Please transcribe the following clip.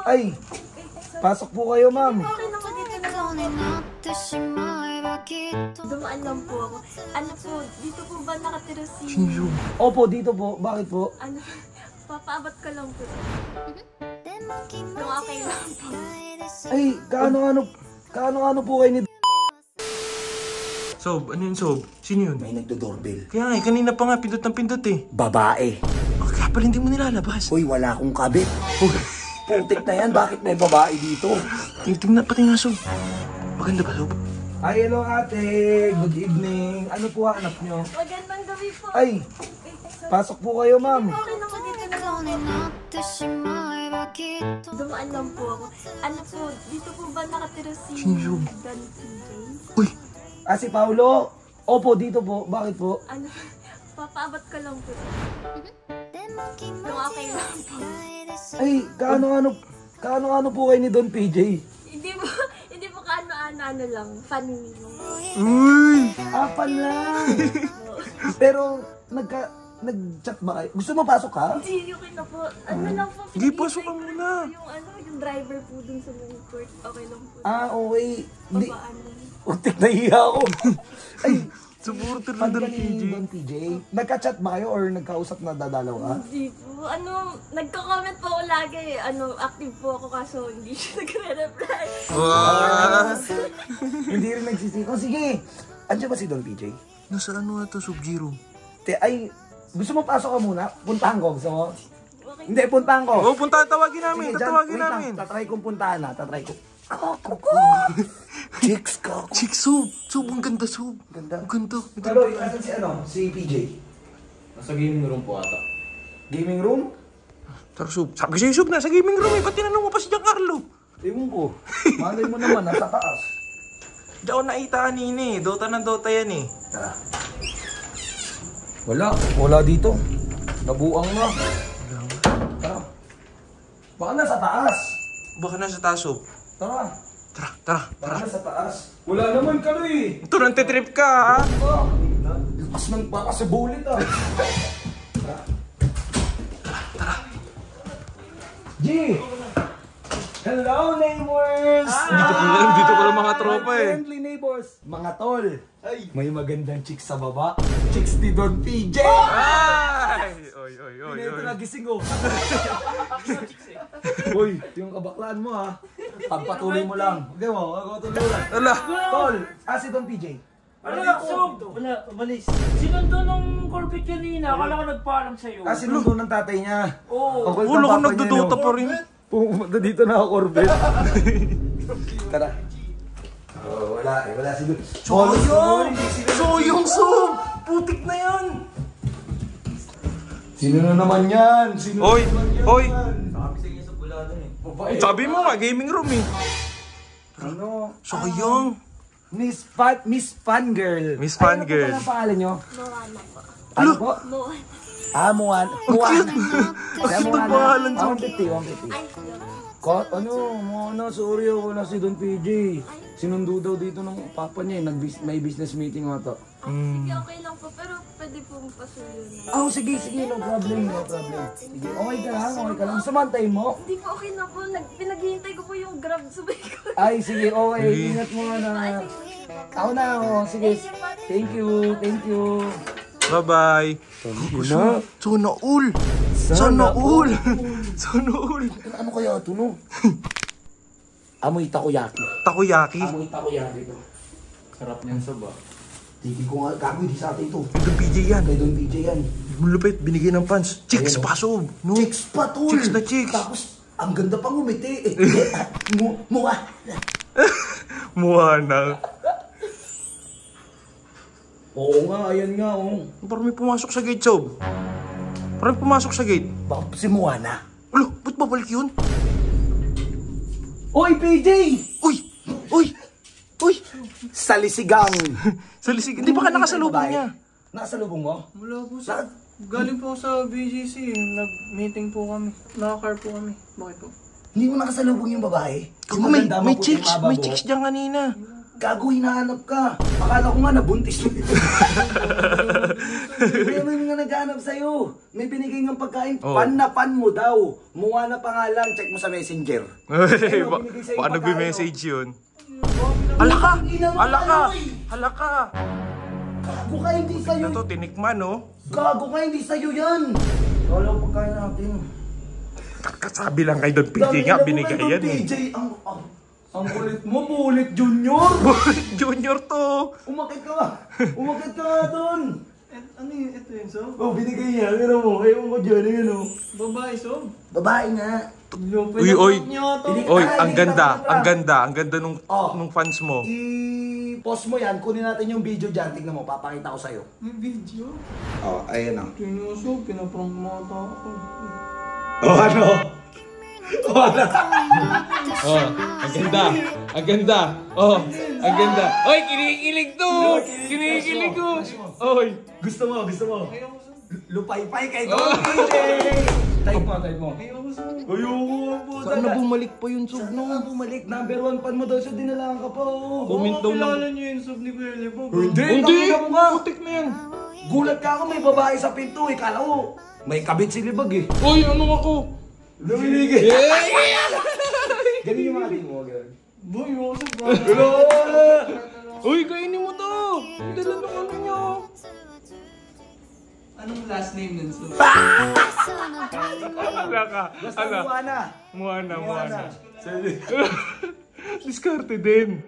Ay, pasok po kayo, ma'am. Okay na po dito na lang. Dumaan lang po ako. Ano po, dito po ba nakatira si... Opo, dito po. Bakit po? Ano, papaabot ko lang po. Kung okay lang po. Ay, kaano po kayo ni... Sob, ano yun, Sob? Sino yun? May nagdo-doorbell. Kaya nga, kanina pa nga, pindot ng pindot eh. Babae. Kaya pala hindi mo nilalabas. Uy, wala akong kabit. Putik na yan, bakit may babae dito? Tingnan, pati nga, Sob. Maganda ba, Sob? Ay, hello ate. Good evening. Ano po hanap nyo? Magandang gabi po. Ay, pasok po kayo, ma'am. Okay na po dito na lang. Dumaan lang po ako. Ano po, dito po ba nakatira si... Sino? Dan PJ? Uy! Si Paulo. Opo, dito po. Bakit po? Ano, papaabot ko lang po. Kung okay lang po. Ay, kaano po kayo ni Don PJ? Hindi po kaano-ano lang. Funny lang. Uy! Apan lang. Pero, nag-chat ba kayo? Gusto mo pasok ka? Hindi, okay na po. Ano lang po. Sige, pasok ka muna. Yung driver po dun sa main court. Okay lang po. Okay. Hindi. Babaan lang. Utik na iya ako. Ay, supporter na Don PJ. Don PJ. Nagka-chat ba kayo or nagkausap na dadalaw ka? Hindi po. Nagko-comment po ako lagi. Active po ako kaso hindi siya nagre-reply. Hindi rin nagsisiko. Sige. Andiyan ba si Don PJ? Nasa ano ito, Sub-Zero? Ay, gusto mo pasok ka muna? Puntahan ko. Gusto mo? Okay. Hindi, puntahan ko. Oo, tawagin namin. Sige, Tatawagin wait namin. lang. Tatry kong puntahan na. Tatry ko. Chicks ka. Chicks, Sob. Sob, ang ganda, Sob. Ganda. Ang ganda. Pero, asan si PJ? Nasa gaming room po ata. Gaming room? Tara, Sob. Sabi ko sa'yo, Sob, nasa gaming room eh. Ba't tinanong mo pa si Giancarlo? Ewan ko. Malay mo naman, nasa taas. Hindi ako nakita kanina eh. Dota ng Dota yan eh. Tara. Wala dito. Nabuang na. Tara. Baka nasa taas. Baka nasa taas, Sob. Tara. Tara. Baka nasa taas. Wala naman ka eh. Ito, nantitrip ka ha? Lakas ng baka sa bullet ah. Tara. G! Hello, neighbors! Dito ko lang mga tropa eh. Friendly neighbors. Mga tol. May magandang chicks sa baba. Chicks ni Don PJ. Ay! Oy. Ito nagising oh. Uy, yung kabaklaan mo ha. Pagpatuloy mo lang. Hindi mo, ako tuloy. Ala! Tol, si Don PJ. Wala, umalis. Sinundo nung corporate kanina, akala ko nagpaalam sa'yo. Sinundo ng tatay niya. Oo. Ulo ko nagdodota pa rin. Pumunta dito na ako, Corbett. Tara. Wala si Don. Soyong, Sob! Putik na yan! Sino na naman yan? Hoy! Babae. Sabi mo nga, gaming room eh. Ano? Sayang. Miss Fangirl. Miss Fangirl. Ano po pangalan nyo? Moana po. Ano po? Moana. Moana. Ang cute ng pangalan, Sob. 150. Ay, Moana, sorry ako na si Don PJ. Sinundo daw dito ng papa niya may business meeting nga to. sige, okay lang po. Pero pwede po pasuyo na. Sige, no problem. Sige, okay ka lang. Sumantayin mo. Hindi po, okay na po. Pinaghihintay ko po yung grab sabay ko. Ay, sige, okay. Ingat mo na. Ako na, Sige. Thank you. Bye-bye. Sana all. Ano kaya ito, no? Amoy takoyaki. Takoyaki. To. Sarap niyan sa ba? Tiki ko nga, gago, di sa atin to. Kay Don PJ yan. Kay Don PJ yan. Mulupit, binigay ng fans. Chicks pa, Sob. No? Chicks pa, tol. Chicks na chicks. Tapos, ang ganda pang umiti. Moana. Oo nga, ayan nga, oh. Parang may pumasok sa gate, Sob. Baka si Moana. Alo, ba't babalik yun? Oy, PJ! Uy! Salisigang. Hindi ba ka nakasalubong niya? Nakasalubong mo? Wala po sa... Galing po sa BGC. Nag-meeting po kami. Naka-car po kami. Bakit po? Hindi mo nakasalubong yung babae? Ako, may chicks dyan kanina. Gago, hinahanap ka. Akala ko nga nabuntis mo. Kaya may mga naghanap sa'yo. May binigay ng pagkain. Oh. Pan na pan mo daw. Muha na pangalan. Check mo sa messenger. Ayun, binigay sa'yo Paano pagkain, nag-message yun? oh. Hala ka! Ina mo, Hala ka! ano, eh. Hala ka! Gago ka, hindi sa'yo. Ito, tinikman, oh. Gago ka, hindi sa'yo yan. Wala ko pagkain natin. Kakasabi lang kay Don PJ nga, binigay yan eh. PJ, ang kulit mo, Bullet Junior. Junior to! Umakit ka nga. Umakit ka nga doon. Ano yun? Ito yun, Sob? Oh, binigay niya. Pero mo, ewan ko dyan. Ayan, oh. Babae, Sob? Babae nga. Uy, oy. Hindi- Oy, Ah, ang hindi ganda, kita ang ganda, ang ganda Oh. nung fans mo. I-post mo yan. Kunin natin yung video dyan. Tignan mo, papakita ko sa'yo. May video? Oh, ayan na. Ito yun, Sob. Pinaprank mga tao. Oh, ano? Oh, ano? Oh, ang ganda, ang ganda. Oh, ang ganda. Oy, kinikilig to! Kinikilig ko! Oy! Gusto mo, gusto mo. Ayaw ko, Sob. Lupay-pay kay Don PJ. Type mo, type mo. Ayaw ko, Sob. Ayoko po. Saan na bumalik pa yun, Sob, Saan no? na bumalik? Number 1 fan mo daw siya, dinalaan ka pa, oh. Comment daw lang. Kilala niyo yung Sob ni Kuya Lebo. Hindi, Hindi! nakita mo nga. Putik na yan. Gulat ka ako, may babae sa pinto eh. Kala ko, may kabit si Libag eh. Oy, ano ako? Lumilig eh. Ganun yung mga team mo, ganun. Boy, yung Sob. Uy, kainin mo to! Dala ng ano nyo. Anong last name nun, Sob? Hala ka. Basta Moana. Moana. Diskarte din.